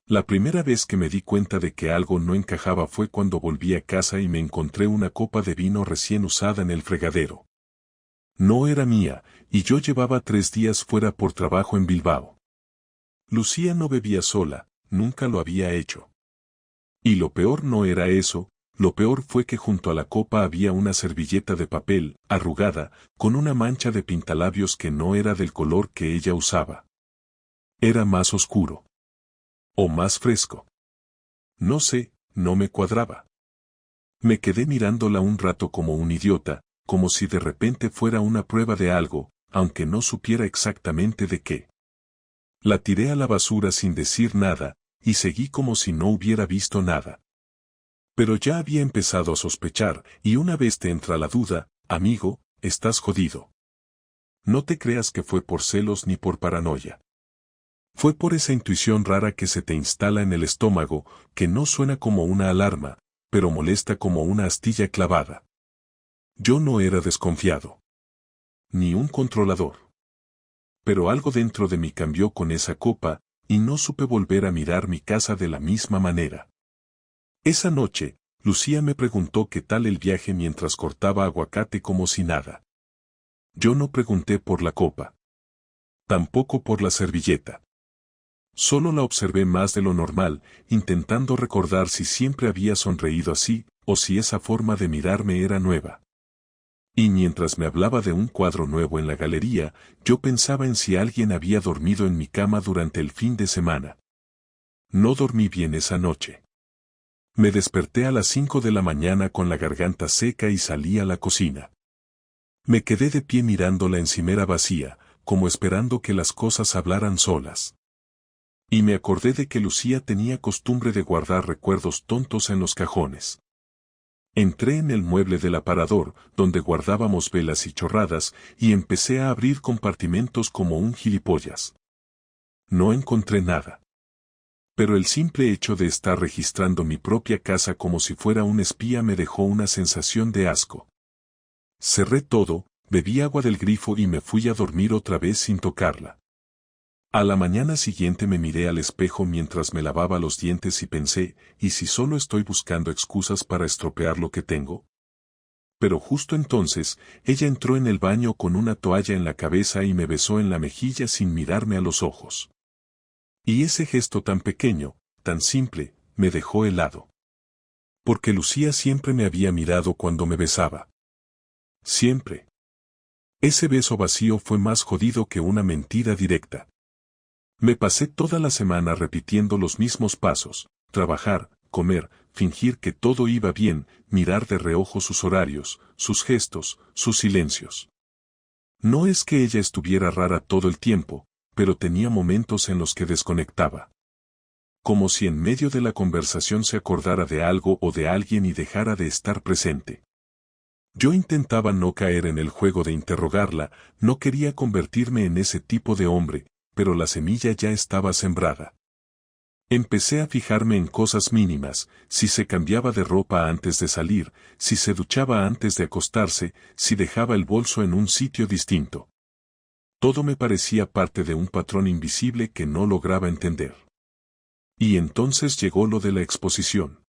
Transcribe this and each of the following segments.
La primera vez que me di cuenta de que algo no encajaba fue cuando volví a casa y me encontré una copa de vino recién usada en el fregadero. No era mía, y yo llevaba 3 días fuera por trabajo en Bilbao. Lucía no bebía sola, nunca lo había hecho. Y lo peor no era eso, lo peor fue que junto a la copa había una servilleta de papel, arrugada, con una mancha de pintalabios que no era del color que ella usaba. Era más oscuro. O más fresco. No sé, no me cuadraba. Me quedé mirándola un rato como un idiota, como si de repente fuera una prueba de algo, aunque no supiera exactamente de qué. La tiré a la basura sin decir nada, y seguí como si no hubiera visto nada. Pero ya había empezado a sospechar, y una vez te entra la duda, amigo, estás jodido. No te creas que fue por celos ni por paranoia. Fue por esa intuición rara que se te instala en el estómago, que no suena como una alarma, pero molesta como una astilla clavada. Yo no era desconfiado. Ni un controlador. Pero algo dentro de mí cambió con esa copa, y no supe volver a mirar mi casa de la misma manera. Esa noche, Lucía me preguntó qué tal el viaje mientras cortaba aguacate como si nada. Yo no pregunté por la copa. Tampoco por la servilleta. Solo la observé más de lo normal, intentando recordar si siempre había sonreído así, o si esa forma de mirarme era nueva. Y mientras me hablaba de un cuadro nuevo en la galería, yo pensaba en si alguien había dormido en mi cama durante el fin de semana. No dormí bien esa noche. Me desperté a las 5 de la mañana con la garganta seca y salí a la cocina. Me quedé de pie mirando la encimera vacía, como esperando que las cosas hablaran solas. Y me acordé de que Lucía tenía costumbre de guardar recuerdos tontos en los cajones. Entré en el mueble del aparador, donde guardábamos velas y chorradas, y empecé a abrir compartimentos como un gilipollas. No encontré nada. Pero el simple hecho de estar registrando mi propia casa como si fuera un espía me dejó una sensación de asco. Cerré todo, bebí agua del grifo y me fui a dormir otra vez sin tocarla. A la mañana siguiente me miré al espejo mientras me lavaba los dientes y pensé, ¿y si solo estoy buscando excusas para estropear lo que tengo? Pero justo entonces, ella entró en el baño con una toalla en la cabeza y me besó en la mejilla sin mirarme a los ojos. Y ese gesto tan pequeño, tan simple, me dejó helado. Porque Lucía siempre me había mirado cuando me besaba. Siempre. Ese beso vacío fue más jodido que una mentira directa. Me pasé toda la semana repitiendo los mismos pasos, trabajar, comer, fingir que todo iba bien, mirar de reojo sus horarios, sus gestos, sus silencios. No es que ella estuviera rara todo el tiempo, pero tenía momentos en los que desconectaba. Como si en medio de la conversación se acordara de algo o de alguien y dejara de estar presente. Yo intentaba no caer en el juego de interrogarla, no quería convertirme en ese tipo de hombre, pero la semilla ya estaba sembrada. Empecé a fijarme en cosas mínimas, si se cambiaba de ropa antes de salir, si se duchaba antes de acostarse, si dejaba el bolso en un sitio distinto. Todo me parecía parte de un patrón invisible que no lograba entender. Y entonces llegó lo de la exposición.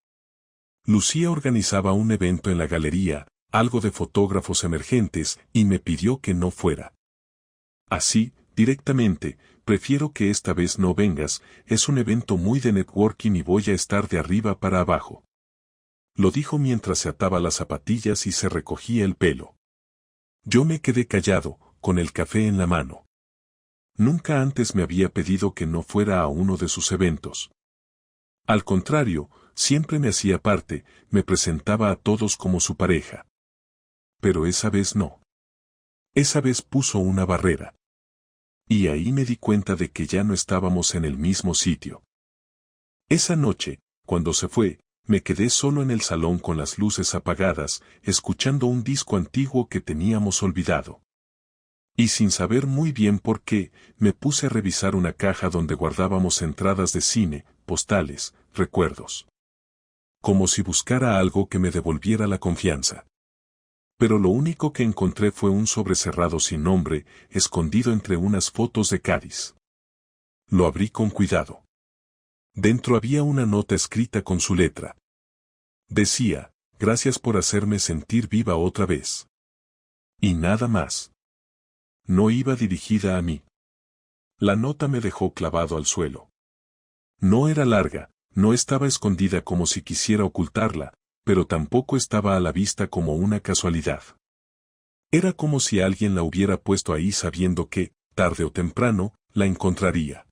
Lucía organizaba un evento en la galería, algo de fotógrafos emergentes, y me pidió que no fuera. Así, directamente, prefiero que esta vez no vengas, es un evento muy de networking y voy a estar de arriba para abajo. Lo dijo mientras se ataba las zapatillas y se recogía el pelo. Yo me quedé callado, con el café en la mano. Nunca antes me había pedido que no fuera a uno de sus eventos. Al contrario, siempre me hacía parte, me presentaba a todos como su pareja. Pero esa vez no. Esa vez puso una barrera. Y ahí me di cuenta de que ya no estábamos en el mismo sitio. Esa noche, cuando se fue, me quedé solo en el salón con las luces apagadas, escuchando un disco antiguo que teníamos olvidado. Y sin saber muy bien por qué, me puse a revisar una caja donde guardábamos entradas de cine, postales, recuerdos. Como si buscara algo que me devolviera la confianza. Pero lo único que encontré fue un sobre cerrado sin nombre, escondido entre unas fotos de Cádiz. Lo abrí con cuidado. Dentro había una nota escrita con su letra. Decía, gracias por hacerme sentir viva otra vez. Y nada más. No iba dirigida a mí. La nota me dejó clavado al suelo. No era larga, no estaba escondida como si quisiera ocultarla, pero tampoco estaba a la vista como una casualidad. Era como si alguien la hubiera puesto ahí sabiendo que, tarde o temprano, la encontraría.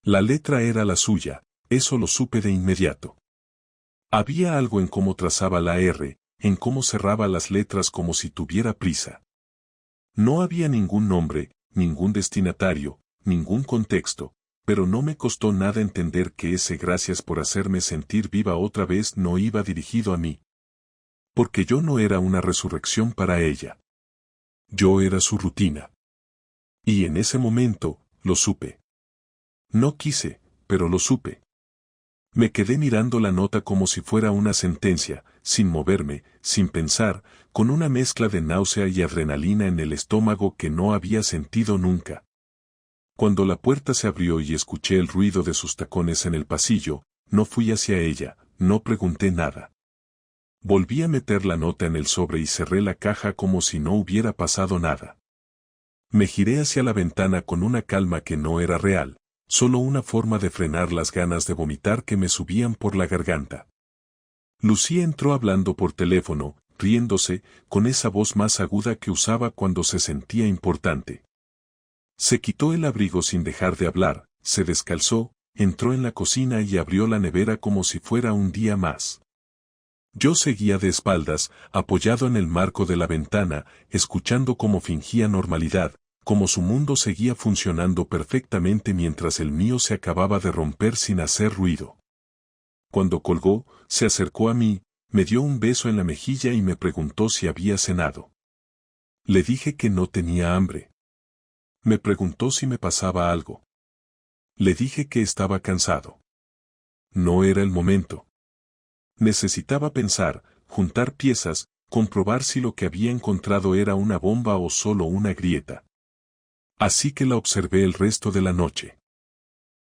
La letra era la suya, eso lo supe de inmediato. Había algo en cómo trazaba la R, en cómo cerraba las letras como si tuviera prisa. No había ningún nombre, ningún destinatario, ningún contexto, pero no me costó nada entender que ese gracias por hacerme sentir viva otra vez no iba dirigido a mí. Porque yo no era una resurrección para ella. Yo era su rutina. Y en ese momento, lo supe. No quise, pero lo supe. Me quedé mirando la nota como si fuera una sentencia, sin moverme, sin pensar, con una mezcla de náusea y adrenalina en el estómago que no había sentido nunca. Cuando la puerta se abrió y escuché el ruido de sus tacones en el pasillo, no fui hacia ella, no pregunté nada. Volví a meter la nota en el sobre y cerré la caja como si no hubiera pasado nada. Me giré hacia la ventana con una calma que no era real, solo una forma de frenar las ganas de vomitar que me subían por la garganta. Lucía entró hablando por teléfono, riéndose, con esa voz más aguda que usaba cuando se sentía importante. Se quitó el abrigo sin dejar de hablar, se descalzó, entró en la cocina y abrió la nevera como si fuera un día más. Yo seguía de espaldas, apoyado en el marco de la ventana, escuchando cómo fingía normalidad, como su mundo seguía funcionando perfectamente mientras el mío se acababa de romper sin hacer ruido. Cuando colgó, se acercó a mí, me dio un beso en la mejilla y me preguntó si había cenado. Le dije que no tenía hambre. Me preguntó si me pasaba algo. Le dije que estaba cansado. No era el momento. Necesitaba pensar, juntar piezas, comprobar si lo que había encontrado era una bomba o solo una grieta. Así que la observé el resto de la noche.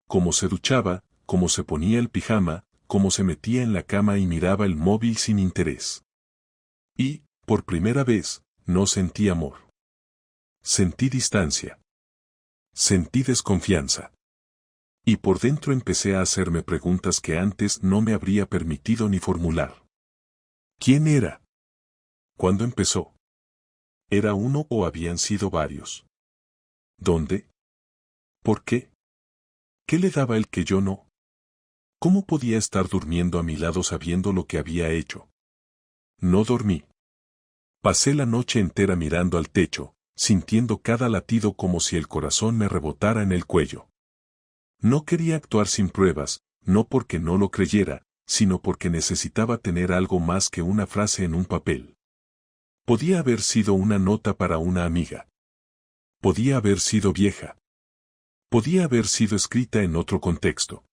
Cómo se duchaba, cómo se ponía el pijama, cómo se metía en la cama y miraba el móvil sin interés. Y, por primera vez, no sentí amor. Sentí distancia. Sentí desconfianza. Y por dentro empecé a hacerme preguntas que antes no me habría permitido ni formular. ¿Quién era? ¿Cuándo empezó? ¿Era uno o habían sido varios? ¿Dónde? ¿Por qué? ¿Qué le daba el que yo no? ¿Cómo podía estar durmiendo a mi lado sabiendo lo que había hecho? No dormí. Pasé la noche entera mirando al techo, sintiendo cada latido como si el corazón me rebotara en el cuello. No quería actuar sin pruebas, no porque no lo creyera, sino porque necesitaba tener algo más que una frase en un papel. Podía haber sido una nota para una amiga. Podía haber sido vieja. Podía haber sido escrita en otro contexto.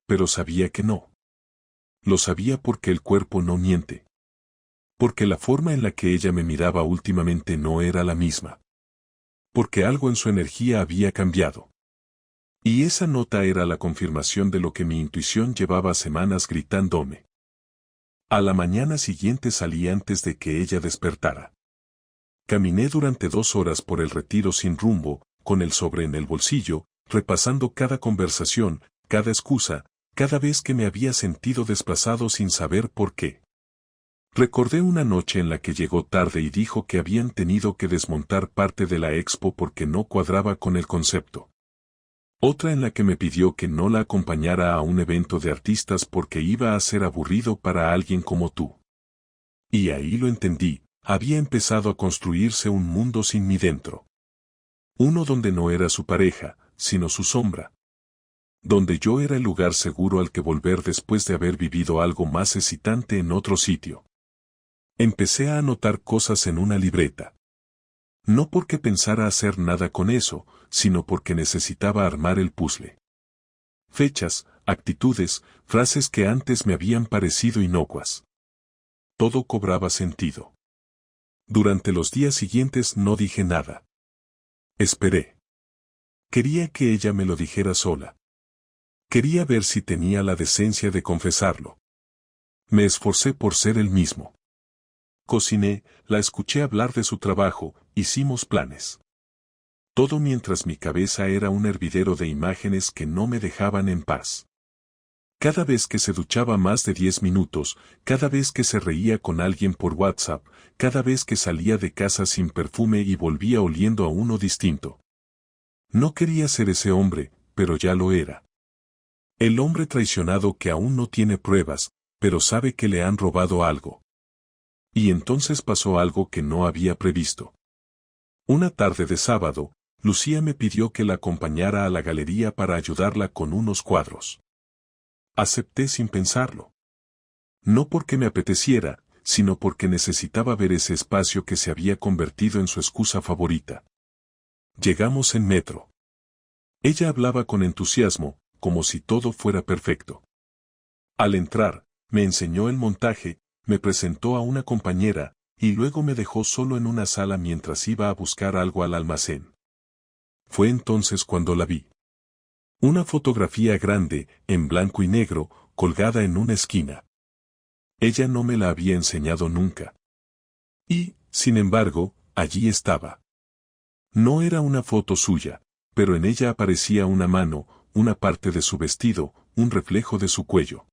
Pero sabía que no. Lo sabía porque el cuerpo no miente. Porque la forma en la que ella me miraba últimamente no era la misma. Porque algo en su energía había cambiado. Y esa nota era la confirmación de lo que mi intuición llevaba semanas gritándome. A la mañana siguiente salí antes de que ella despertara. Caminé durante 2 horas por el retiro sin rumbo, con el sobre en el bolsillo, repasando cada conversación, cada excusa, cada vez que me había sentido desplazado sin saber por qué. Recordé una noche en la que llegó tarde y dijo que habían tenido que desmontar parte de la expo porque no cuadraba con el concepto. Otra en la que me pidió que no la acompañara a un evento de artistas porque iba a ser aburrido para alguien como tú. Y ahí lo entendí, había empezado a construirse un mundo sin mí dentro. Uno donde no era su pareja, sino su sombra. Donde yo era el lugar seguro al que volver después de haber vivido algo más excitante en otro sitio. Empecé a anotar cosas en una libreta. No porque pensara hacer nada con eso, sino porque necesitaba armar el puzzle. Fechas, actitudes, frases que antes me habían parecido inocuas. Todo cobraba sentido. Durante los días siguientes no dije nada. Esperé. Quería que ella me lo dijera sola. Quería ver si tenía la decencia de confesarlo. Me esforcé por ser el mismo. Cociné, la escuché hablar de su trabajo, hicimos planes. Todo mientras mi cabeza era un hervidero de imágenes que no me dejaban en paz. Cada vez que se duchaba más de 10 minutos, cada vez que se reía con alguien por WhatsApp, cada vez que salía de casa sin perfume y volvía oliendo a uno distinto. No quería ser ese hombre, pero ya lo era. El hombre traicionado que aún no tiene pruebas, pero sabe que le han robado algo. Y entonces pasó algo que no había previsto. Una tarde de sábado, Lucía me pidió que la acompañara a la galería para ayudarla con unos cuadros. Acepté sin pensarlo. No porque me apeteciera, sino porque necesitaba ver ese espacio que se había convertido en su excusa favorita. Llegamos en metro. Ella hablaba con entusiasmo, como si todo fuera perfecto. Al entrar, me enseñó el montaje, me presentó a una compañera, y luego me dejó solo en una sala mientras iba a buscar algo al almacén. Fue entonces cuando la vi. Una fotografía grande, en blanco y negro, colgada en una esquina. Ella no me la había enseñado nunca. Y, sin embargo, allí estaba. No era una foto suya, pero en ella aparecía una mano, una parte de su vestido, un reflejo de su cuello.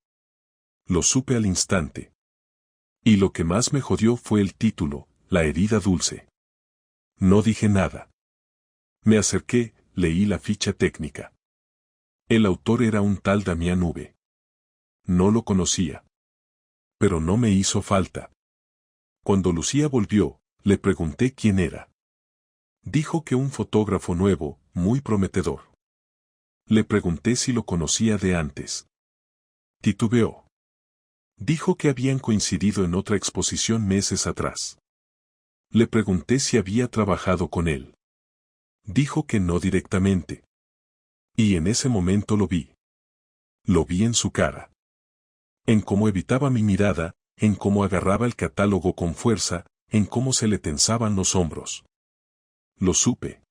Lo supe al instante. Y lo que más me jodió fue el título, La herida dulce. No dije nada. Me acerqué, leí la ficha técnica. El autor era un tal Damián V. No lo conocía. Pero no me hizo falta. Cuando Lucía volvió, le pregunté quién era. Dijo que un fotógrafo nuevo, muy prometedor. Le pregunté si lo conocía de antes. Titubeó. Dijo que habían coincidido en otra exposición meses atrás. Le pregunté si había trabajado con él. Dijo que no directamente. Y en ese momento lo vi. Lo vi en su cara. En cómo evitaba mi mirada, en cómo agarraba el catálogo con fuerza, en cómo se le tensaban los hombros. Lo supe.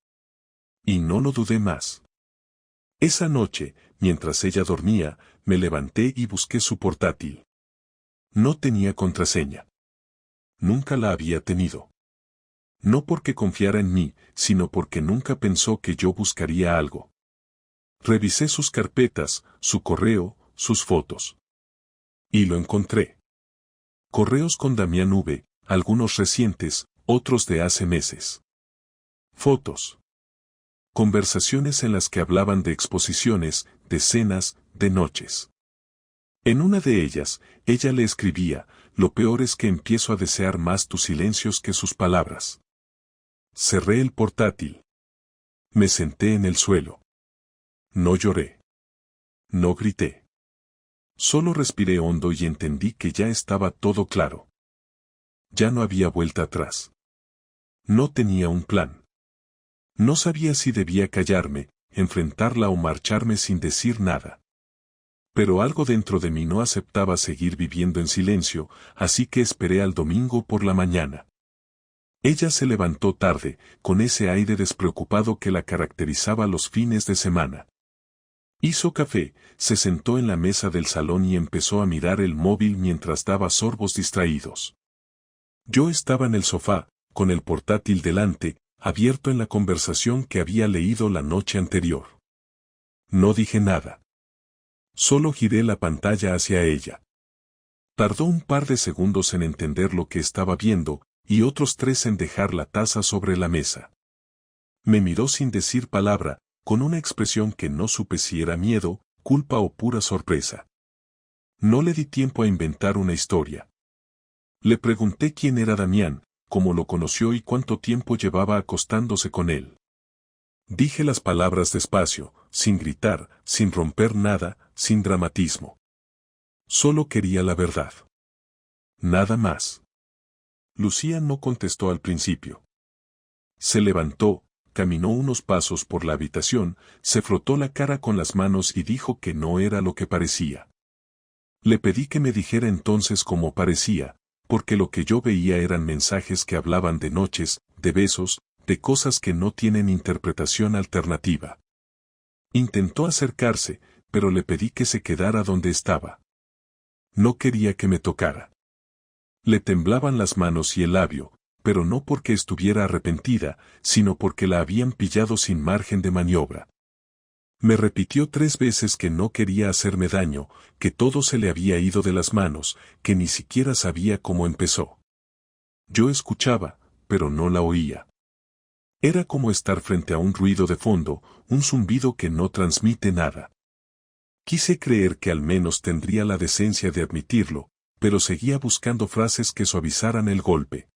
Y no lo dudé más. Esa noche, mientras ella dormía, me levanté y busqué su portátil. No tenía contraseña. Nunca la había tenido. No porque confiara en mí, sino porque nunca pensó que yo buscaría algo. Revisé sus carpetas, su correo, sus fotos. Y lo encontré. Correos con Damián V, algunos recientes, otros de hace meses. Fotos. Conversaciones en las que hablaban de exposiciones, de cenas, de noches. En una de ellas, ella le escribía, lo peor es que empiezo a desear más tus silencios que sus palabras. Cerré el portátil. Me senté en el suelo. No lloré. No grité. Solo respiré hondo y entendí que ya estaba todo claro. Ya no había vuelta atrás. No tenía un plan. No sabía si debía callarme, enfrentarla o marcharme sin decir nada. Pero algo dentro de mí no aceptaba seguir viviendo en silencio, así que esperé al domingo por la mañana. Ella se levantó tarde, con ese aire despreocupado que la caracterizaba los fines de semana. Hizo café, se sentó en la mesa del salón y empezó a mirar el móvil mientras daba sorbos distraídos. Yo estaba en el sofá, con el portátil delante, abierto en la conversación que había leído la noche anterior. No dije nada. Solo giré la pantalla hacia ella. Tardó un par de segundos en entender lo que estaba viendo, y otros 3 en dejar la taza sobre la mesa. Me miró sin decir palabra, con una expresión que no supe si era miedo, culpa o pura sorpresa. No le di tiempo a inventar una historia. Le pregunté quién era Damián, cómo lo conoció y cuánto tiempo llevaba acostándose con él. Dije las palabras despacio, sin gritar, sin romper nada, sin dramatismo. Solo quería la verdad. Nada más. Lucía no contestó al principio. Se levantó, caminó unos pasos por la habitación, se frotó la cara con las manos y dijo que no era lo que parecía. Le pedí que me dijera entonces cómo parecía, porque lo que yo veía eran mensajes que hablaban de noches, de besos, de cosas que no tienen interpretación alternativa. Intentó acercarse, pero le pedí que se quedara donde estaba. No quería que me tocara. Le temblaban las manos y el labio, pero no porque estuviera arrepentida, sino porque la habían pillado sin margen de maniobra. Me repitió 3 veces que no quería hacerme daño, que todo se le había ido de las manos, que ni siquiera sabía cómo empezó. Yo escuchaba, pero no la oía. Era como estar frente a un ruido de fondo, un zumbido que no transmite nada. Quise creer que al menos tendría la decencia de admitirlo, pero seguía buscando frases que suavizaran el golpe.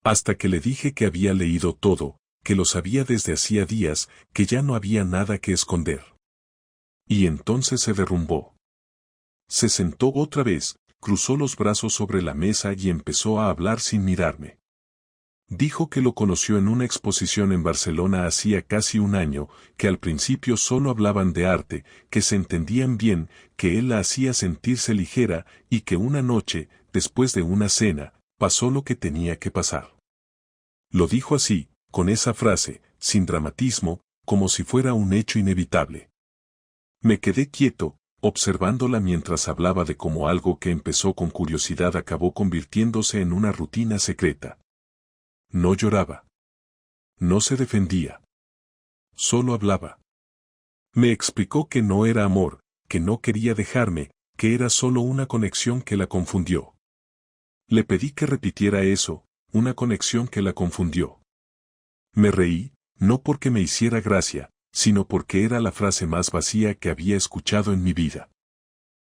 Hasta que le dije que había leído todo, que lo sabía desde hacía días, que ya no había nada que esconder. Y entonces se derrumbó. Se sentó otra vez, cruzó los brazos sobre la mesa y empezó a hablar sin mirarme. Dijo que lo conoció en una exposición en Barcelona hacía casi un año, que al principio solo hablaban de arte, que se entendían bien, que él la hacía sentirse ligera y que una noche, después de una cena, pasó lo que tenía que pasar. Lo dijo así, con esa frase, sin dramatismo, como si fuera un hecho inevitable. Me quedé quieto, observándola mientras hablaba de cómo algo que empezó con curiosidad acabó convirtiéndose en una rutina secreta. No lloraba. No se defendía. Solo hablaba. Me explicó que no era amor, que no quería dejarme, que era solo una conexión que la confundió. Le pedí que repitiera eso, una conexión que la confundió. Me reí, no porque me hiciera gracia, sino porque era la frase más vacía que había escuchado en mi vida.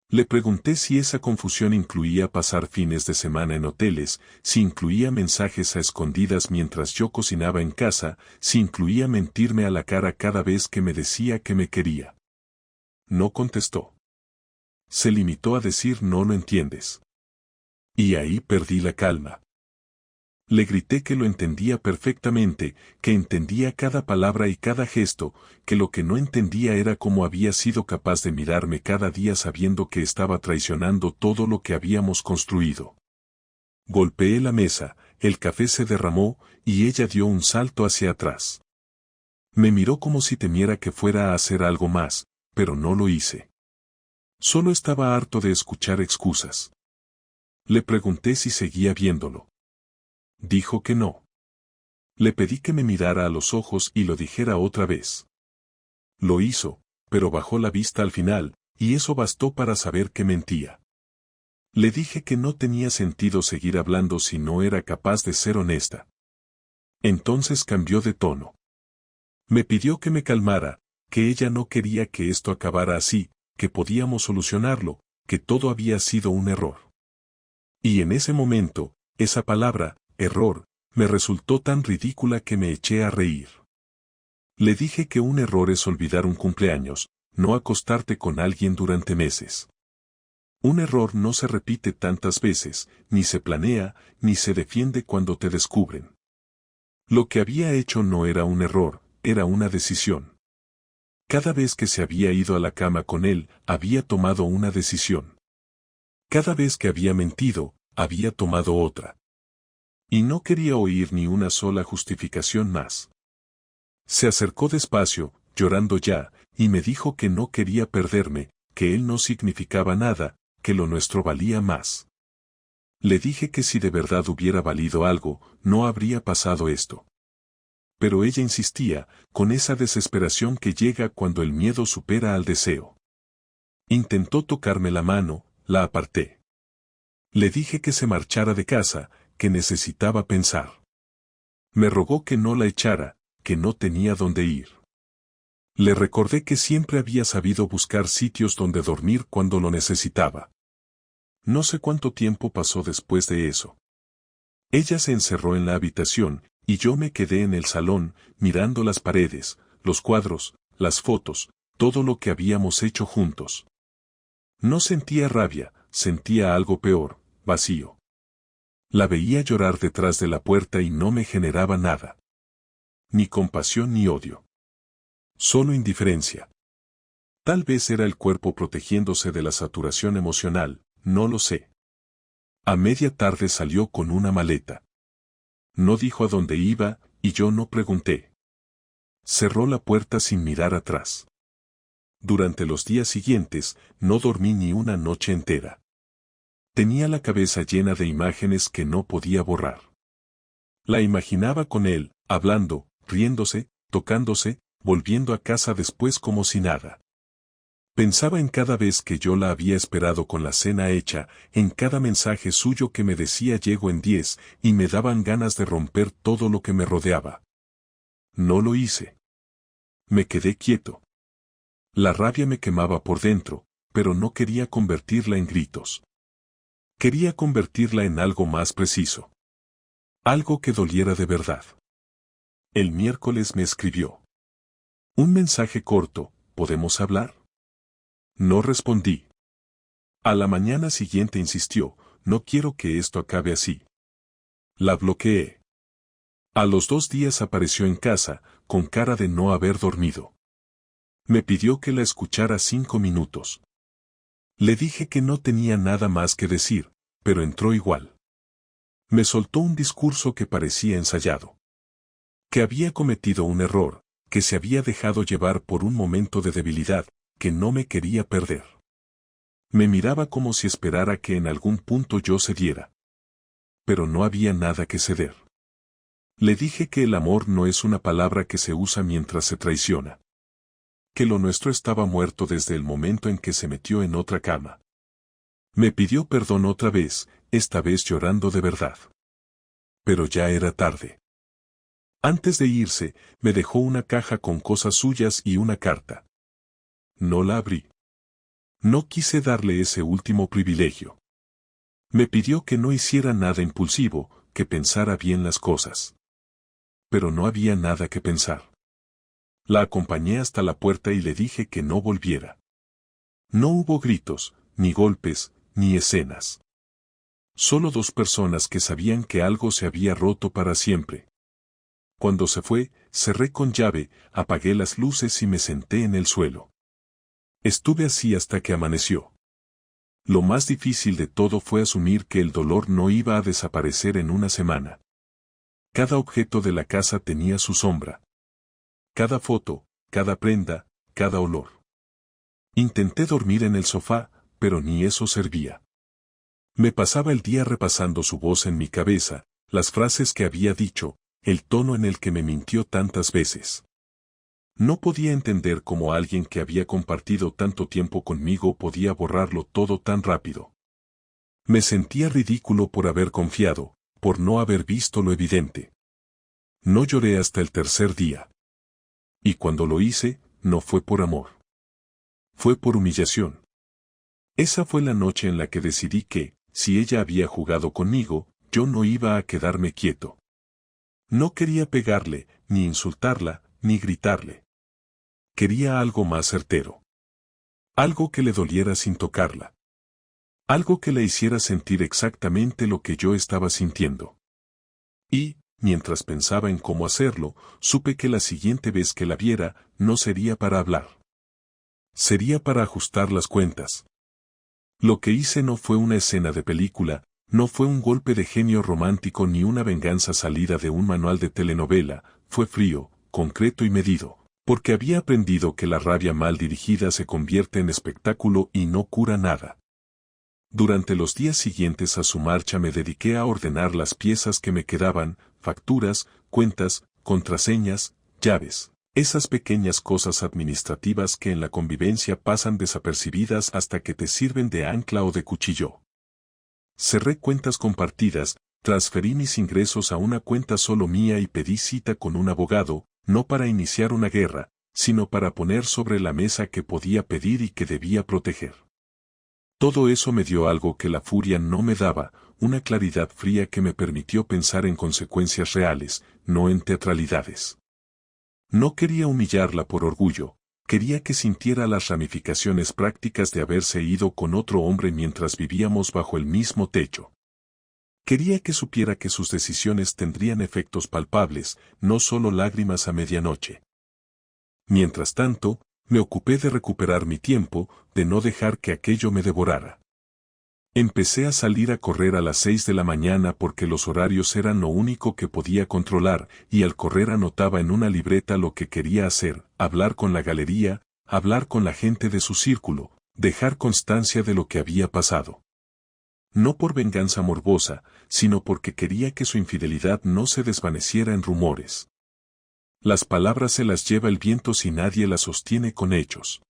Le pregunté si esa confusión incluía pasar fines de semana en hoteles, si incluía mensajes a escondidas mientras yo cocinaba en casa, si incluía mentirme a la cara cada vez que me decía que me quería. No contestó. Se limitó a decir no lo entiendes. Y ahí perdí la calma. Le grité que lo entendía perfectamente, que entendía cada palabra y cada gesto, que lo que no entendía era cómo había sido capaz de mirarme cada día sabiendo que estaba traicionando todo lo que habíamos construido. Golpeé la mesa, el café se derramó, y ella dio un salto hacia atrás. Me miró como si temiera que fuera a hacer algo más, pero no lo hice. Solo estaba harto de escuchar excusas. Le pregunté si seguía viéndolo. Dijo que no. Le pedí que me mirara a los ojos y lo dijera otra vez. Lo hizo, pero bajó la vista al final, y eso bastó para saber que mentía. Le dije que no tenía sentido seguir hablando si no era capaz de ser honesta. Entonces cambió de tono. Me pidió que me calmara, que ella no quería que esto acabara así, que podíamos solucionarlo, que todo había sido un error. Y en ese momento, esa palabra, error, me resultó tan ridícula que me eché a reír. Le dije que un error es olvidar un cumpleaños, no acostarte con alguien durante meses. Un error no se repite tantas veces, ni se planea, ni se defiende cuando te descubren. Lo que había hecho no era un error, era una decisión. Cada vez que se había ido a la cama con él, había tomado una decisión. Cada vez que había mentido, había tomado otra. Y no quería oír ni una sola justificación más. Se acercó despacio, llorando ya, y me dijo que no quería perderme, que él no significaba nada, que lo nuestro valía más. Le dije que si de verdad hubiera valido algo, no habría pasado esto. Pero ella insistía, con esa desesperación que llega cuando el miedo supera al deseo. Intentó tocarme la mano, la aparté. Le dije que se marchara de casa, que necesitaba pensar. Me rogó que no la echara, que no tenía dónde ir. Le recordé que siempre había sabido buscar sitios donde dormir cuando lo necesitaba. No sé cuánto tiempo pasó después de eso. Ella se encerró en la habitación, y yo me quedé en el salón, mirando las paredes, los cuadros, las fotos, todo lo que habíamos hecho juntos. No sentía rabia, sentía algo peor, vacío. La veía llorar detrás de la puerta y no me generaba nada. Ni compasión ni odio. Solo indiferencia. Tal vez era el cuerpo protegiéndose de la saturación emocional, no lo sé. A media tarde salió con una maleta. No dijo a dónde iba, y yo no pregunté. Cerró la puerta sin mirar atrás. Durante los días siguientes, no dormí ni una noche entera. Tenía la cabeza llena de imágenes que no podía borrar. La imaginaba con él, hablando, riéndose, tocándose, volviendo a casa después como si nada. Pensaba en cada vez que yo la había esperado con la cena hecha, en cada mensaje suyo que me decía llego en 10, y me daban ganas de romper todo lo que me rodeaba. No lo hice. Me quedé quieto. La rabia me quemaba por dentro, pero no quería convertirla en gritos. Quería convertirla en algo más preciso. Algo que doliera de verdad. El miércoles me escribió. Un mensaje corto, ¿podemos hablar? No respondí. A la mañana siguiente insistió, no quiero que esto acabe así. La bloqueé. A los 2 días apareció en casa, con cara de no haber dormido. Me pidió que la escuchara 5 minutos. Le dije que no tenía nada más que decir, pero entró igual. Me soltó un discurso que parecía ensayado. Que había cometido un error, que se había dejado llevar por un momento de debilidad, que no me quería perder. Me miraba como si esperara que en algún punto yo cediera. Pero no había nada que ceder. Le dije que el amor no es una palabra que se usa mientras se traiciona. Que lo nuestro estaba muerto desde el momento en que se metió en otra cama. Me pidió perdón otra vez, esta vez llorando de verdad. Pero ya era tarde. Antes de irse, me dejó una caja con cosas suyas y una carta. No la abrí. No quise darle ese último privilegio. Me pidió que no hiciera nada impulsivo, que pensara bien las cosas. Pero no había nada que pensar. La acompañé hasta la puerta y le dije que no volviera. No hubo gritos, ni golpes, ni escenas. Solo 2 personas que sabían que algo se había roto para siempre. Cuando se fue, cerré con llave, apagué las luces y me senté en el suelo. Estuve así hasta que amaneció. Lo más difícil de todo fue asumir que el dolor no iba a desaparecer en una semana. Cada objeto de la casa tenía su sombra. Cada foto, cada prenda, cada olor. Intenté dormir en el sofá, pero ni eso servía. Me pasaba el día repasando su voz en mi cabeza, las frases que había dicho, el tono en el que me mintió tantas veces. No podía entender cómo alguien que había compartido tanto tiempo conmigo podía borrarlo todo tan rápido. Me sentía ridículo por haber confiado, por no haber visto lo evidente. No lloré hasta el 3er día. Y cuando lo hice, no fue por amor. Fue por humillación. Esa fue la noche en la que decidí que, si ella había jugado conmigo, yo no iba a quedarme quieto. No quería pegarle, ni insultarla, ni gritarle. Quería algo más certero. Algo que le doliera sin tocarla. Algo que la hiciera sentir exactamente lo que yo estaba sintiendo. Y, mientras pensaba en cómo hacerlo, supe que la siguiente vez que la viera, no sería para hablar. Sería para ajustar las cuentas. Lo que hice no fue una escena de película, no fue un golpe de genio romántico ni una venganza salida de un manual de telenovela, fue frío, concreto y medido, porque había aprendido que la rabia mal dirigida se convierte en espectáculo y no cura nada. Durante los días siguientes a su marcha me dediqué a ordenar las piezas que me quedaban, facturas, cuentas, contraseñas, llaves, esas pequeñas cosas administrativas que en la convivencia pasan desapercibidas hasta que te sirven de ancla o de cuchillo. Cerré cuentas compartidas, transferí mis ingresos a una cuenta solo mía y pedí cita con un abogado, no para iniciar una guerra, sino para poner sobre la mesa que podía pedir y que debía proteger. Todo eso me dio algo que la furia no me daba, una claridad fría que me permitió pensar en consecuencias reales, no en teatralidades. No quería humillarla por orgullo, quería que sintiera las ramificaciones prácticas de haberse ido con otro hombre mientras vivíamos bajo el mismo techo. Quería que supiera que sus decisiones tendrían efectos palpables, no solo lágrimas a medianoche. Mientras tanto, me ocupé de recuperar mi tiempo, de no dejar que aquello me devorara. Empecé a salir a correr a las 6 de la mañana porque los horarios eran lo único que podía controlar, y al correr anotaba en una libreta lo que quería hacer, hablar con la galería, hablar con la gente de su círculo, dejar constancia de lo que había pasado. No por venganza morbosa, sino porque quería que su infidelidad no se desvaneciera en rumores. Las palabras se las lleva el viento si nadie las sostiene con hechos.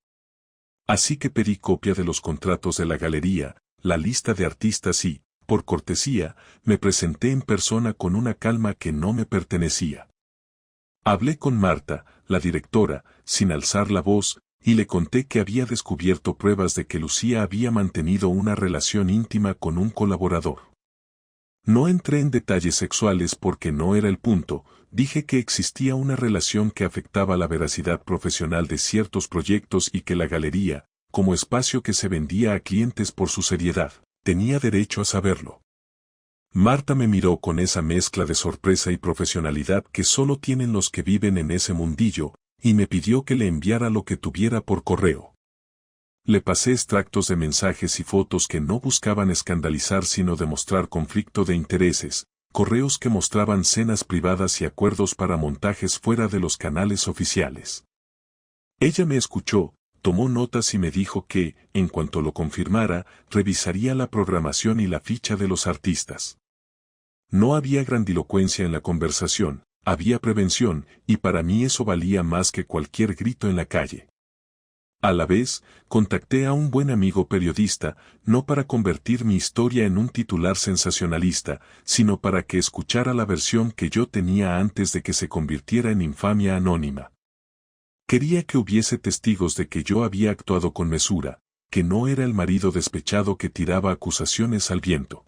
Así que pedí copia de los contratos de la galería, la lista de artistas y, por cortesía, me presenté en persona con una calma que no me pertenecía. Hablé con Marta, la directora, sin alzar la voz, y le conté que había descubierto pruebas de que Lucía había mantenido una relación íntima con un colaborador. No entré en detalles sexuales porque no era el punto, dije que existía una relación que afectaba la veracidad profesional de ciertos proyectos y que la galería, como espacio que se vendía a clientes por su seriedad, tenía derecho a saberlo. Marta me miró con esa mezcla de sorpresa y profesionalidad que solo tienen los que viven en ese mundillo, y me pidió que le enviara lo que tuviera por correo. Le pasé extractos de mensajes y fotos que no buscaban escandalizar sino demostrar conflicto de intereses, correos que mostraban cenas privadas y acuerdos para montajes fuera de los canales oficiales. Ella me escuchó, tomó notas y me dijo que, en cuanto lo confirmara, revisaría la programación y la ficha de los artistas. No había grandilocuencia en la conversación, había prevención, y para mí eso valía más que cualquier grito en la calle. A la vez, contacté a un buen amigo periodista, no para convertir mi historia en un titular sensacionalista, sino para que escuchara la versión que yo tenía antes de que se convirtiera en infamia anónima. Quería que hubiese testigos de que yo había actuado con mesura, que no era el marido despechado que tiraba acusaciones al viento.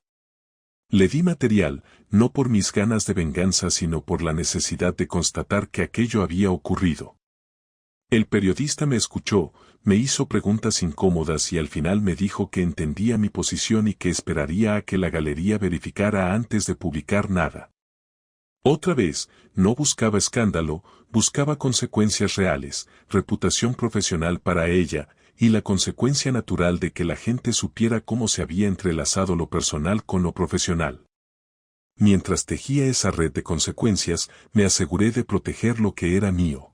Le di material, no por mis ganas de venganza sino por la necesidad de constatar que aquello había ocurrido. El periodista me escuchó, me hizo preguntas incómodas y al final me dijo que entendía mi posición y que esperaría a que la galería verificara antes de publicar nada. Otra vez, no buscaba escándalo, buscaba consecuencias reales, reputación profesional para ella, y la consecuencia natural de que la gente supiera cómo se había entrelazado lo personal con lo profesional. Mientras tejía esa red de consecuencias, me aseguré de proteger lo que era mío.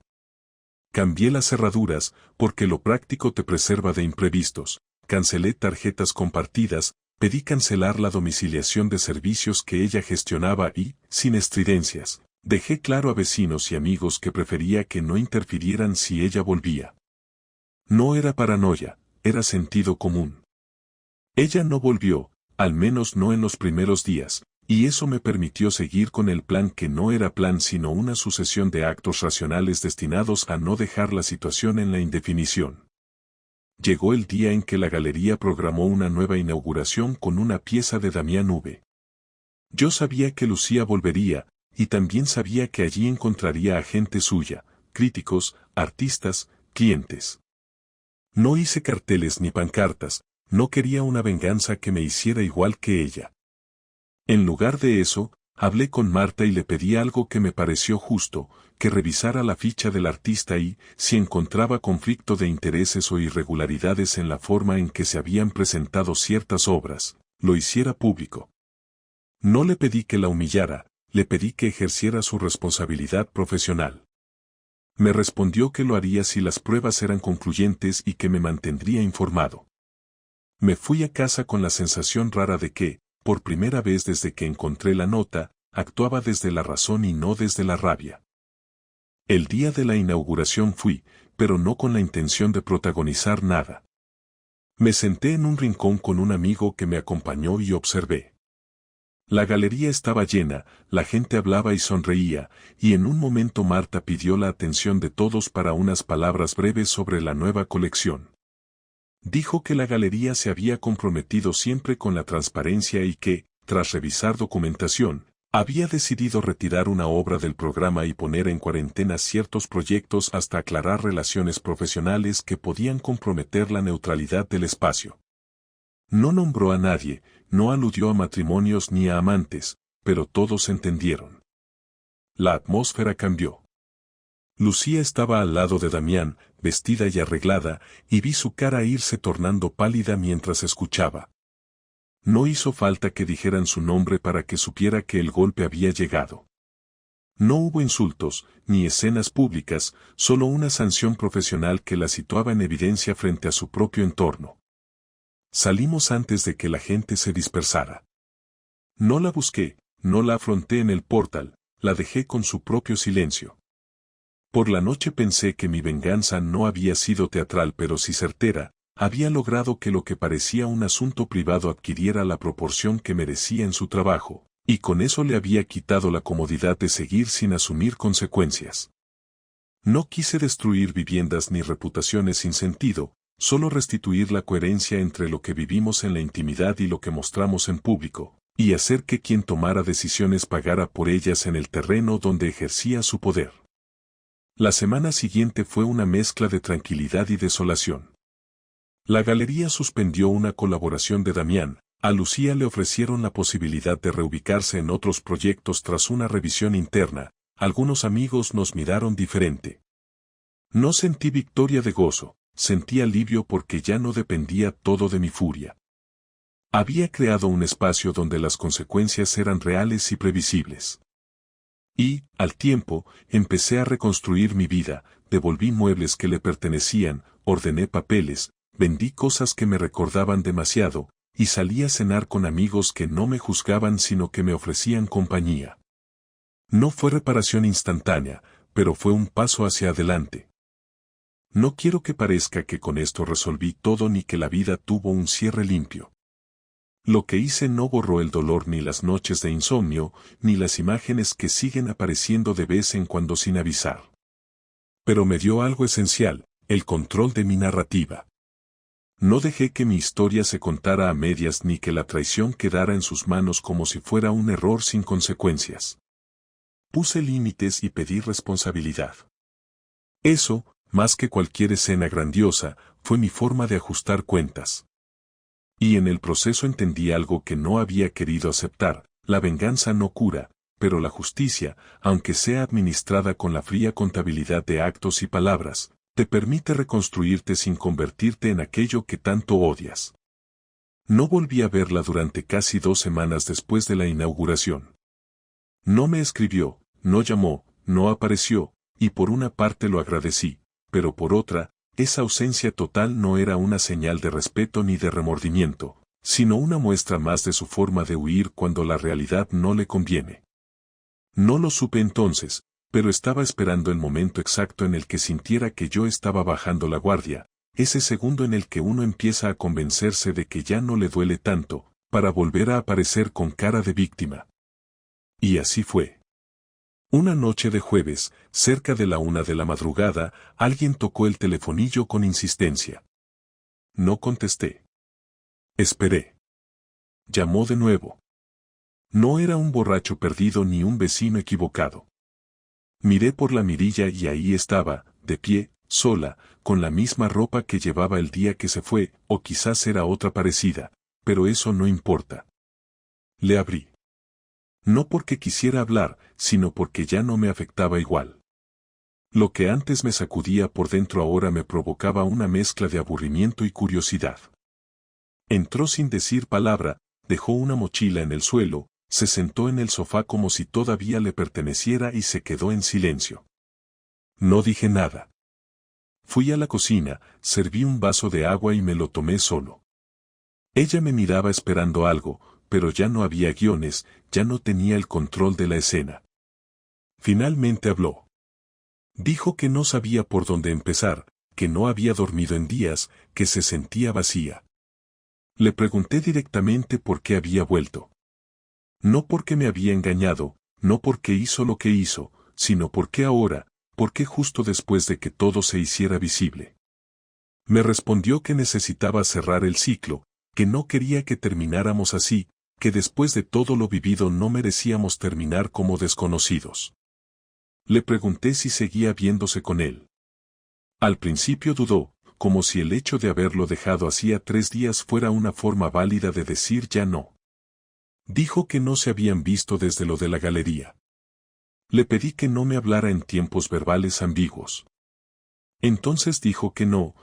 Cambié las cerraduras, porque lo práctico te preserva de imprevistos, cancelé tarjetas compartidas, pedí cancelar la domiciliación de servicios que ella gestionaba y, sin estridencias, dejé claro a vecinos y amigos que prefería que no interfirieran si ella volvía. No era paranoia, era sentido común. Ella no volvió, al menos no en los primeros días, y eso me permitió seguir con el plan que no era plan sino una sucesión de actos racionales destinados a no dejar la situación en la indefinición. Llegó el día en que la galería programó una nueva inauguración con una pieza de Damián V. Yo sabía que Lucía volvería, y también sabía que allí encontraría a gente suya, críticos, artistas, clientes. No hice carteles ni pancartas, no quería una venganza que me hiciera igual que ella. En lugar de eso, hablé con Marta y le pedí algo que me pareció justo, que revisara la ficha del artista y, si encontraba conflicto de intereses o irregularidades en la forma en que se habían presentado ciertas obras, lo hiciera público. No le pedí que la humillara, le pedí que ejerciera su responsabilidad profesional. Me respondió que lo haría si las pruebas eran concluyentes y que me mantendría informado. Me fui a casa con la sensación rara de que, por primera vez desde que encontré la nota, actuaba desde la razón y no desde la rabia. El día de la inauguración fui, pero no con la intención de protagonizar nada. Me senté en un rincón con un amigo que me acompañó y observé. La galería estaba llena, la gente hablaba y sonreía, y en un momento Marta pidió la atención de todos para unas palabras breves sobre la nueva colección. Dijo que la galería se había comprometido siempre con la transparencia y que, tras revisar documentación, había decidido retirar una obra del programa y poner en cuarentena ciertos proyectos hasta aclarar relaciones profesionales que podían comprometer la neutralidad del espacio. No nombró a nadie, no aludió a matrimonios ni a amantes, pero todos entendieron. La atmósfera cambió. Lucía estaba al lado de Damián, vestida y arreglada, y vi su cara irse tornando pálida mientras escuchaba. No hizo falta que dijeran su nombre para que supiera que el golpe había llegado. No hubo insultos, ni escenas públicas, solo una sanción profesional que la situaba en evidencia frente a su propio entorno. Salimos antes de que la gente se dispersara. No la busqué, no la afronté en el portal, la dejé con su propio silencio. Por la noche pensé que mi venganza no había sido teatral pero sí certera, había logrado que lo que parecía un asunto privado adquiriera la proporción que merecía en su trabajo, y con eso le había quitado la comodidad de seguir sin asumir consecuencias. No quise destruir viviendas ni reputaciones sin sentido, solo restituir la coherencia entre lo que vivimos en la intimidad y lo que mostramos en público, y hacer que quien tomara decisiones pagara por ellas en el terreno donde ejercía su poder. La semana siguiente fue una mezcla de tranquilidad y desolación. La galería suspendió una colaboración de Damián, a Lucía le ofrecieron la posibilidad de reubicarse en otros proyectos tras una revisión interna, algunos amigos nos miraron diferente. No sentí victoria de gozo, sentí alivio porque ya no dependía todo de mi furia. Había creado un espacio donde las consecuencias eran reales y previsibles. Y, al tiempo, empecé a reconstruir mi vida, devolví muebles que le pertenecían, ordené papeles, vendí cosas que me recordaban demasiado, y salí a cenar con amigos que no me juzgaban sino que me ofrecían compañía. No fue reparación instantánea, pero fue un paso hacia adelante. No quiero que parezca que con esto resolví todo ni que la vida tuvo un cierre limpio. Lo que hice no borró el dolor ni las noches de insomnio, ni las imágenes que siguen apareciendo de vez en cuando sin avisar. Pero me dio algo esencial, el control de mi narrativa. No dejé que mi historia se contara a medias ni que la traición quedara en sus manos como si fuera un error sin consecuencias. Puse límites y pedí responsabilidad. Eso, más que cualquier escena grandiosa, fue mi forma de ajustar cuentas. Y en el proceso entendí algo que no había querido aceptar, la venganza no cura, pero la justicia, aunque sea administrada con la fría contabilidad de actos y palabras, te permite reconstruirte sin convertirte en aquello que tanto odias. No volví a verla durante casi 2 semanas después de la inauguración. No me escribió, no llamó, no apareció, y por una parte lo agradecí, pero por otra, esa ausencia total no era una señal de respeto ni de remordimiento, sino una muestra más de su forma de huir cuando la realidad no le conviene. No lo supe entonces, pero estaba esperando el momento exacto en el que sintiera que yo estaba bajando la guardia, ese segundo en el que uno empieza a convencerse de que ya no le duele tanto, para volver a aparecer con cara de víctima. Y así fue. Una noche de jueves, cerca de la 1 de la madrugada, alguien tocó el telefonillo con insistencia. No contesté. Esperé. Llamó de nuevo. No era un borracho perdido ni un vecino equivocado. Miré por la mirilla y ahí estaba, de pie, sola, con la misma ropa que llevaba el día que se fue, o quizás era otra parecida, pero eso no importa. Le abrí. No porque quisiera hablar, sino porque ya no me afectaba igual. Lo que antes me sacudía por dentro ahora me provocaba una mezcla de aburrimiento y curiosidad. Entró sin decir palabra, dejó una mochila en el suelo, se sentó en el sofá como si todavía le perteneciera y se quedó en silencio. No dije nada. Fui a la cocina, serví un vaso de agua y me lo tomé solo. Ella me miraba esperando algo, pero ya no había guiones, ya no tenía el control de la escena. Finalmente habló. Dijo que no sabía por dónde empezar, que no había dormido en días, que se sentía vacía. Le pregunté directamente por qué había vuelto. No porque me había engañado, no porque hizo lo que hizo, sino porque ahora, porque justo después de que todo se hiciera visible. Me respondió que necesitaba cerrar el ciclo, que no quería que termináramos así, que después de todo lo vivido no merecíamos terminar como desconocidos. Le pregunté si seguía viéndose con él. Al principio dudó, como si el hecho de haberlo dejado hacía 3 días fuera una forma válida de decir ya no. Dijo que no se habían visto desde lo de la galería. Le pedí que no me hablara en tiempos verbales ambiguos. Entonces dijo que no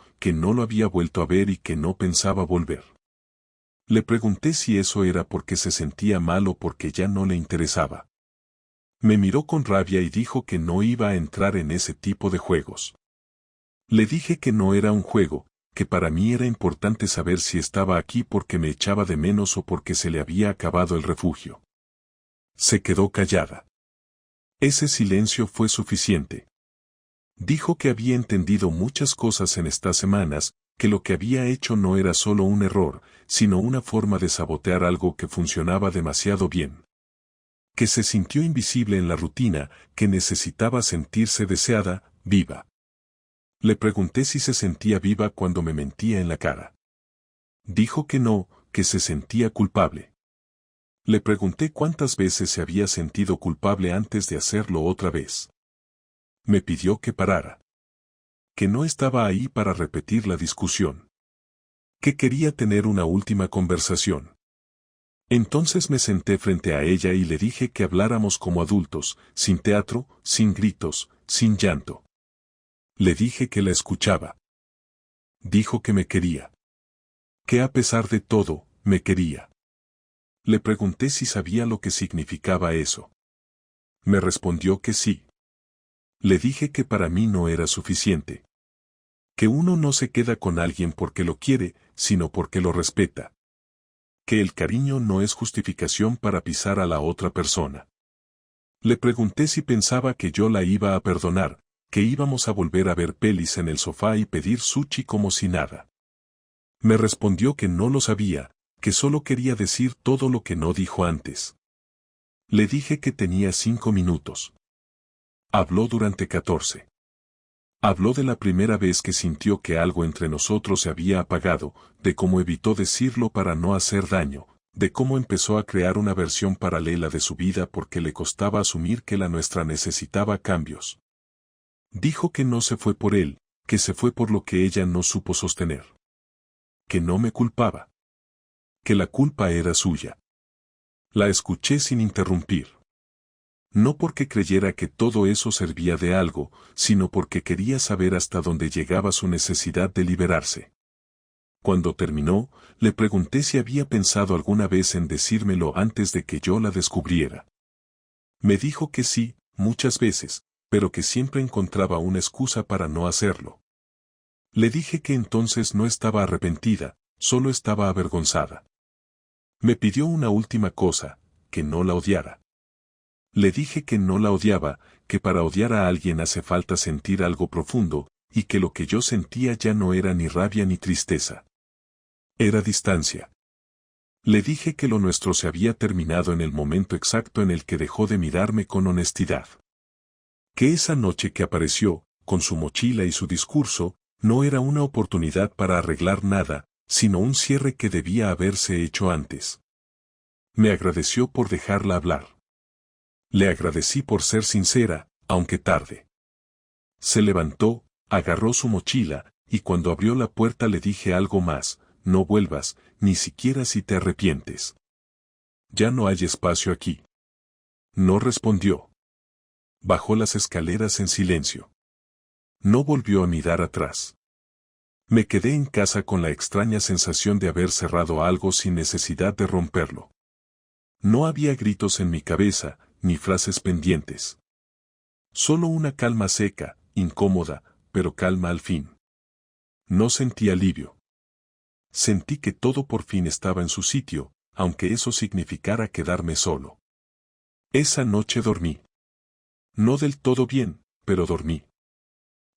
lo había vuelto a ver y que no pensaba volver. Le pregunté si eso era porque se sentía mal o porque ya no le interesaba. Me miró con rabia y dijo que no iba a entrar en ese tipo de juegos. Le dije que no era un juego, que para mí era importante saber si estaba aquí porque me echaba de menos o porque se le había acabado el refugio. Se quedó callada. Ese silencio fue suficiente. Dijo que había entendido muchas cosas en estas semanas, que lo que había hecho no era solo un error, sino una forma de sabotear algo que funcionaba demasiado bien. Que se sintió invisible en la rutina, que necesitaba sentirse deseada, viva. Le pregunté si se sentía viva cuando me mentía en la cara. Dijo que no, que se sentía culpable. Le pregunté cuántas veces se había sentido culpable antes de hacerlo otra vez. Me pidió que parara. Que no estaba ahí para repetir la discusión. Que quería tener una última conversación. Entonces me senté frente a ella y le dije que habláramos como adultos, sin teatro, sin gritos, sin llanto. Le dije que la escuchaba. Dijo que me quería. Que a pesar de todo, me quería. Le pregunté si sabía lo que significaba eso. Me respondió que sí. Le dije que para mí no era suficiente. Que uno no se queda con alguien porque lo quiere, sino porque lo respeta. Que el cariño no es justificación para pisar a la otra persona. Le pregunté si pensaba que yo la iba a perdonar, que íbamos a volver a ver pelis en el sofá y pedir sushi como si nada. Me respondió que no lo sabía, que solo quería decir todo lo que no dijo antes. Le dije que tenía 5 minutos. Habló durante 14. Habló de la primera vez que sintió que algo entre nosotros se había apagado, de cómo evitó decirlo para no hacer daño, de cómo empezó a crear una versión paralela de su vida porque le costaba asumir que la nuestra necesitaba cambios. Dijo que no se fue por él, que se fue por lo que ella no supo sostener. Que no me culpaba. Que la culpa era suya. La escuché sin interrumpir. No porque creyera que todo eso servía de algo, sino porque quería saber hasta dónde llegaba su necesidad de liberarse. Cuando terminó, le pregunté si había pensado alguna vez en decírmelo antes de que yo la descubriera. Me dijo que sí, muchas veces, pero que siempre encontraba una excusa para no hacerlo. Le dije que entonces no estaba arrepentida, solo estaba avergonzada. Me pidió una última cosa, que no la odiara. Le dije que no la odiaba, que para odiar a alguien hace falta sentir algo profundo, y que lo que yo sentía ya no era ni rabia ni tristeza. Era distancia. Le dije que lo nuestro se había terminado en el momento exacto en el que dejó de mirarme con honestidad. Que esa noche que apareció, con su mochila y su discurso, no era una oportunidad para arreglar nada, sino un cierre que debía haberse hecho antes. Me agradeció por dejarla hablar. Le agradecí por ser sincera, aunque tarde. Se levantó, agarró su mochila, y cuando abrió la puerta le dije algo más: no vuelvas, ni siquiera si te arrepientes. Ya no hay espacio aquí. No respondió. Bajó las escaleras en silencio. No volvió a mirar atrás. Me quedé en casa con la extraña sensación de haber cerrado algo sin necesidad de romperlo. No había gritos en mi cabeza, ni frases pendientes. Solo una calma seca, incómoda, pero calma al fin. No sentí alivio. Sentí que todo por fin estaba en su sitio, aunque eso significara quedarme solo. Esa noche dormí. No del todo bien, pero dormí.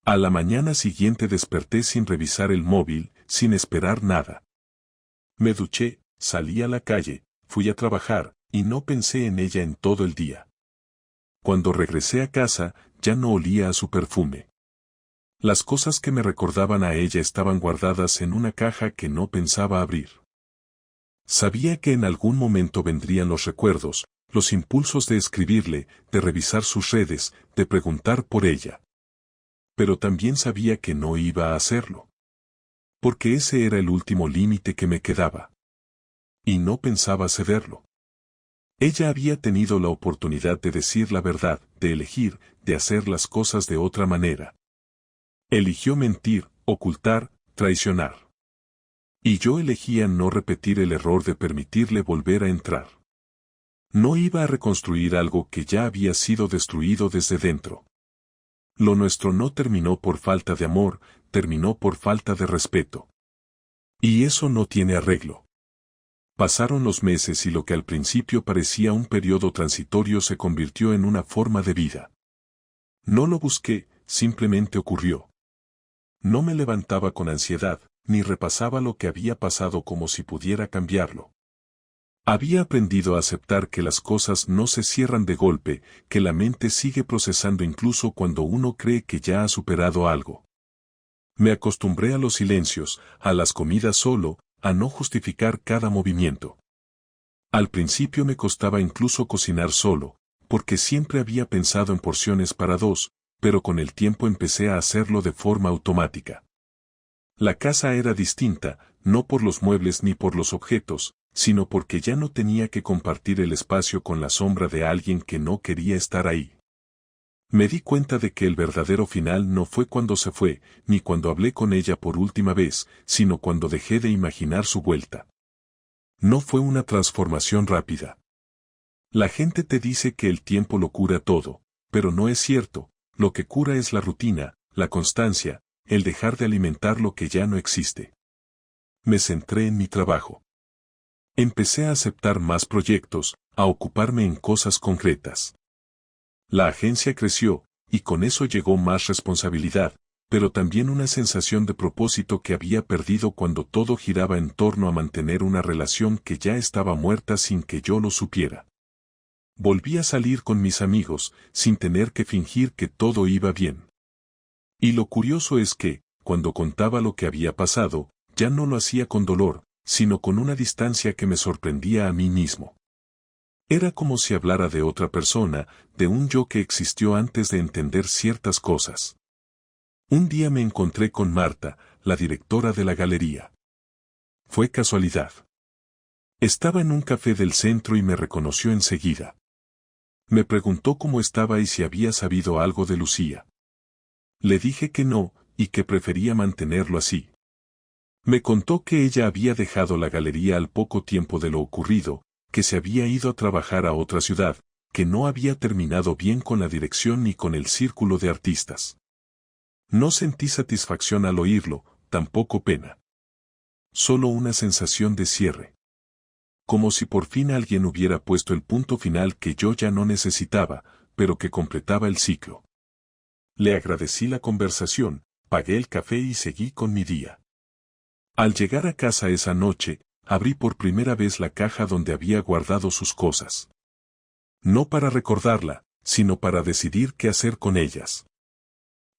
A la mañana siguiente desperté sin revisar el móvil, sin esperar nada. Me duché, salí a la calle, fui a trabajar, y no pensé en ella en todo el día. Cuando regresé a casa, ya no olía a su perfume. Las cosas que me recordaban a ella estaban guardadas en una caja que no pensaba abrir. Sabía que en algún momento vendrían los recuerdos, los impulsos de escribirle, de revisar sus redes, de preguntar por ella. Pero también sabía que no iba a hacerlo. Porque ese era el último límite que me quedaba. Y no pensaba cederlo. Ella había tenido la oportunidad de decir la verdad, de elegir, de hacer las cosas de otra manera. Eligió mentir, ocultar, traicionar. Y yo elegía no repetir el error de permitirle volver a entrar. No iba a reconstruir algo que ya había sido destruido desde dentro. Lo nuestro no terminó por falta de amor, terminó por falta de respeto. Y eso no tiene arreglo. Pasaron los meses y lo que al principio parecía un periodo transitorio se convirtió en una forma de vida. No lo busqué, simplemente ocurrió. No me levantaba con ansiedad, ni repasaba lo que había pasado como si pudiera cambiarlo. Había aprendido a aceptar que las cosas no se cierran de golpe, que la mente sigue procesando incluso cuando uno cree que ya ha superado algo. Me acostumbré a los silencios, a las comidas solo, a no justificar cada movimiento. Al principio me costaba incluso cocinar solo, porque siempre había pensado en porciones para dos, pero con el tiempo empecé a hacerlo de forma automática. La casa era distinta, no por los muebles ni por los objetos, sino porque ya no tenía que compartir el espacio con la sombra de alguien que no quería estar ahí. Me di cuenta de que el verdadero final no fue cuando se fue, ni cuando hablé con ella por última vez, sino cuando dejé de imaginar su vuelta. No fue una transformación rápida. La gente te dice que el tiempo lo cura todo, pero no es cierto, lo que cura es la rutina, la constancia, el dejar de alimentar lo que ya no existe. Me centré en mi trabajo. Empecé a aceptar más proyectos, a ocuparme en cosas concretas. La agencia creció, y con eso llegó más responsabilidad, pero también una sensación de propósito que había perdido cuando todo giraba en torno a mantener una relación que ya estaba muerta sin que yo lo supiera. Volví a salir con mis amigos, sin tener que fingir que todo iba bien. Y lo curioso es que, cuando contaba lo que había pasado, ya no lo hacía con dolor, sino con una distancia que me sorprendía a mí mismo. Era como si hablara de otra persona, de un yo que existió antes de entender ciertas cosas. Un día me encontré con Marta, la directora de la galería. Fue casualidad. Estaba en un café del centro y me reconoció enseguida. Me preguntó cómo estaba y si había sabido algo de Lucía. Le dije que no, y que prefería mantenerlo así. Me contó que ella había dejado la galería al poco tiempo de lo ocurrido, que se había ido a trabajar a otra ciudad, que no había terminado bien con la dirección ni con el círculo de artistas. No sentí satisfacción al oírlo, tampoco pena. Solo una sensación de cierre. Como si por fin alguien hubiera puesto el punto final que yo ya no necesitaba, pero que completaba el ciclo. Le agradecí la conversación, pagué el café y seguí con mi día. Al llegar a casa esa noche, abrí por primera vez la caja donde había guardado sus cosas. No para recordarla, sino para decidir qué hacer con ellas.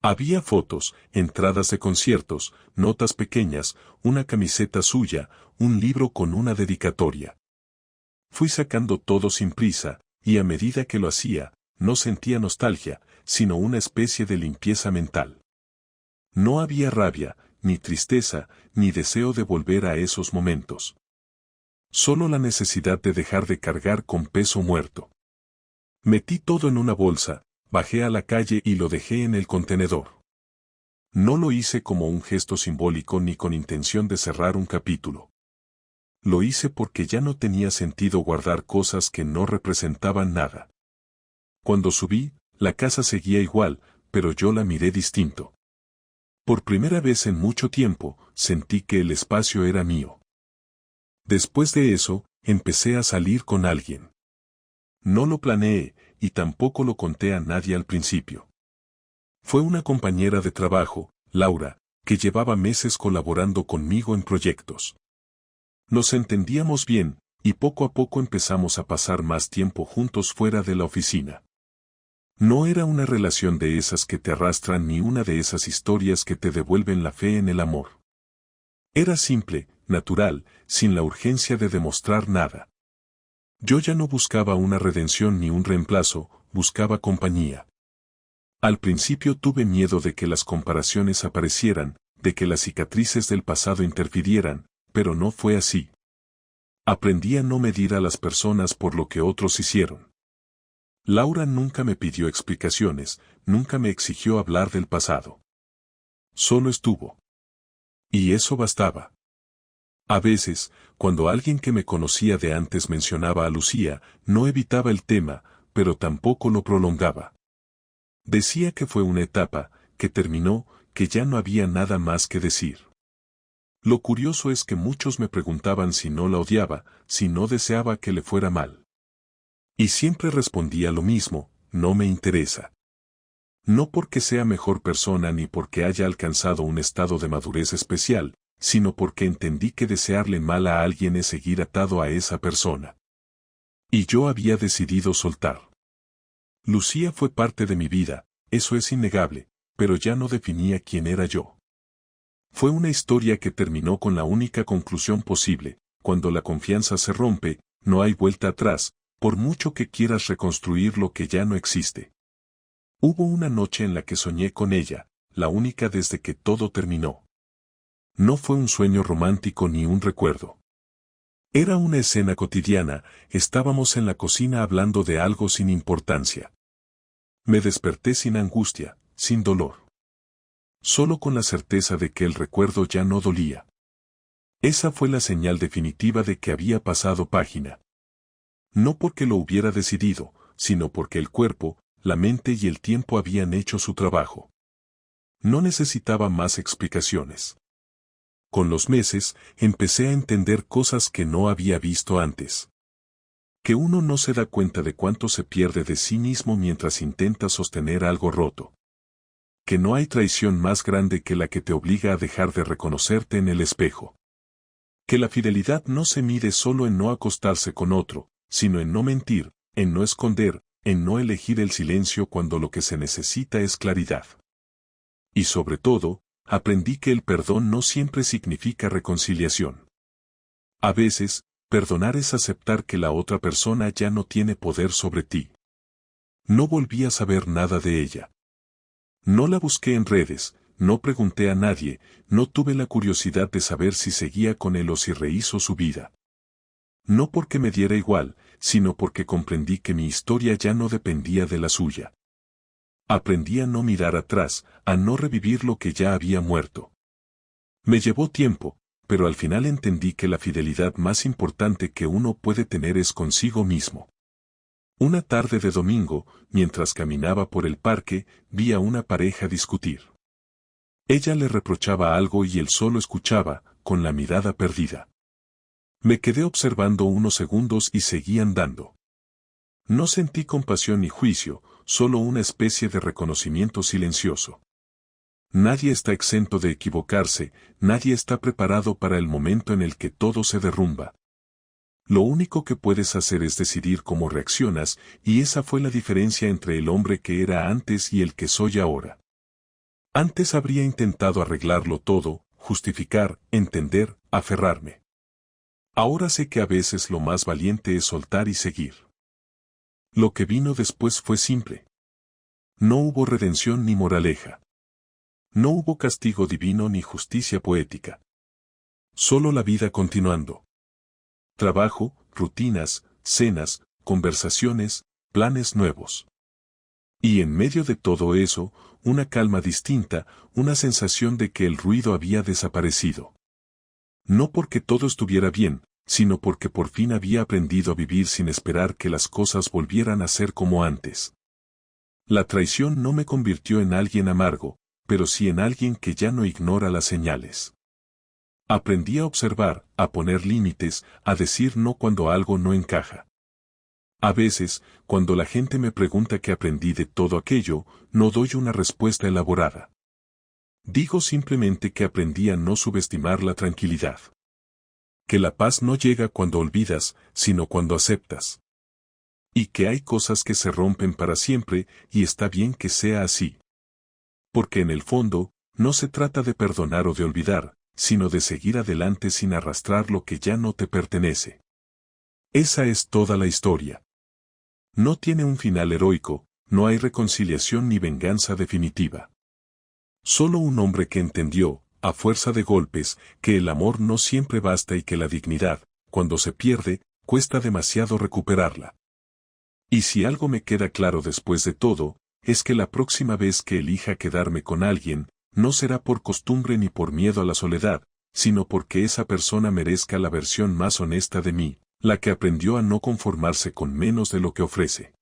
Había fotos, entradas de conciertos, notas pequeñas, una camiseta suya, un libro con una dedicatoria. Fui sacando todo sin prisa, y a medida que lo hacía, no sentía nostalgia, sino una especie de limpieza mental. No había rabia, ni tristeza, ni deseo de volver a esos momentos. Solo la necesidad de dejar de cargar con peso muerto. Metí todo en una bolsa, bajé a la calle y lo dejé en el contenedor. No lo hice como un gesto simbólico ni con intención de cerrar un capítulo. Lo hice porque ya no tenía sentido guardar cosas que no representaban nada. Cuando subí, la casa seguía igual, pero yo la miré distinto. Por primera vez en mucho tiempo, sentí que el espacio era mío. Después de eso, empecé a salir con alguien. No lo planeé, y tampoco lo conté a nadie al principio. Fue una compañera de trabajo, Laura, que llevaba meses colaborando conmigo en proyectos. Nos entendíamos bien, y poco a poco empezamos a pasar más tiempo juntos fuera de la oficina. No era una relación de esas que te arrastran ni una de esas historias que te devuelven la fe en el amor. Era simple, natural, sin la urgencia de demostrar nada. Yo ya no buscaba una redención ni un reemplazo, buscaba compañía. Al principio tuve miedo de que las comparaciones aparecieran, de que las cicatrices del pasado interfirieran, pero no fue así. Aprendí a no medir a las personas por lo que otros hicieron. Laura nunca me pidió explicaciones, nunca me exigió hablar del pasado. Solo estuvo. Y eso bastaba. A veces, cuando alguien que me conocía de antes mencionaba a Lucía, no evitaba el tema, pero tampoco lo prolongaba. Decía que fue una etapa, que terminó, que ya no había nada más que decir. Lo curioso es que muchos me preguntaban si no la odiaba, si no deseaba que le fuera mal. Y siempre respondía lo mismo: no me interesa. No porque sea mejor persona ni porque haya alcanzado un estado de madurez especial, sino porque entendí que desearle mal a alguien es seguir atado a esa persona. Y yo había decidido soltar. Lucía fue parte de mi vida, eso es innegable, pero ya no definía quién era yo. Fue una historia que terminó con la única conclusión posible: cuando la confianza se rompe, no hay vuelta atrás, por mucho que quieras reconstruir lo que ya no existe. Hubo una noche en la que soñé con ella, la única desde que todo terminó. No fue un sueño romántico ni un recuerdo. Era una escena cotidiana, estábamos en la cocina hablando de algo sin importancia. Me desperté sin angustia, sin dolor. Solo con la certeza de que el recuerdo ya no dolía. Esa fue la señal definitiva de que había pasado página. No porque lo hubiera decidido, sino porque el cuerpo, la mente y el tiempo habían hecho su trabajo. No necesitaba más explicaciones. Con los meses, empecé a entender cosas que no había visto antes. Que uno no se da cuenta de cuánto se pierde de sí mismo mientras intenta sostener algo roto. Que no hay traición más grande que la que te obliga a dejar de reconocerte en el espejo. Que la fidelidad no se mide solo en no acostarse con otro, sino en no mentir, en no esconder, en no elegir el silencio cuando lo que se necesita es claridad. Y sobre todo, aprendí que el perdón no siempre significa reconciliación. A veces, perdonar es aceptar que la otra persona ya no tiene poder sobre ti. No volví a saber nada de ella. No la busqué en redes, no pregunté a nadie, no tuve la curiosidad de saber si seguía con él o si rehizo su vida. No porque me diera igual, sino porque comprendí que mi historia ya no dependía de la suya. Aprendí a no mirar atrás, a no revivir lo que ya había muerto. Me llevó tiempo, pero al final entendí que la fidelidad más importante que uno puede tener es consigo mismo. Una tarde de domingo, mientras caminaba por el parque, vi a una pareja discutir. Ella le reprochaba algo y él solo escuchaba, con la mirada perdida. Me quedé observando unos segundos y seguí andando. No sentí compasión ni juicio, solo una especie de reconocimiento silencioso. Nadie está exento de equivocarse, nadie está preparado para el momento en el que todo se derrumba. Lo único que puedes hacer es decidir cómo reaccionas, y esa fue la diferencia entre el hombre que era antes y el que soy ahora. Antes habría intentado arreglarlo todo, justificar, entender, aferrarme. Ahora sé que a veces lo más valiente es soltar y seguir. Lo que vino después fue simple. No hubo redención ni moraleja. No hubo castigo divino ni justicia poética. Solo la vida continuando. Trabajo, rutinas, cenas, conversaciones, planes nuevos. Y en medio de todo eso, una calma distinta, una sensación de que el ruido había desaparecido. No porque todo estuviera bien, sino porque por fin había aprendido a vivir sin esperar que las cosas volvieran a ser como antes. La traición no me convirtió en alguien amargo, pero sí en alguien que ya no ignora las señales. Aprendí a observar, a poner límites, a decir no cuando algo no encaja. A veces, cuando la gente me pregunta qué aprendí de todo aquello, no doy una respuesta elaborada. Digo simplemente que aprendí a no subestimar la tranquilidad. Que la paz no llega cuando olvidas, sino cuando aceptas. Y que hay cosas que se rompen para siempre, y está bien que sea así. Porque en el fondo, no se trata de perdonar o de olvidar, sino de seguir adelante sin arrastrar lo que ya no te pertenece. Esa es toda la historia. No tiene un final heroico, no hay reconciliación ni venganza definitiva. Solo un hombre que entendió, a fuerza de golpes, que el amor no siempre basta y que la dignidad, cuando se pierde, cuesta demasiado recuperarla. Y si algo me queda claro después de todo, es que la próxima vez que elija quedarme con alguien, no será por costumbre ni por miedo a la soledad, sino porque esa persona merezca la versión más honesta de mí, la que aprendió a no conformarse con menos de lo que ofrece.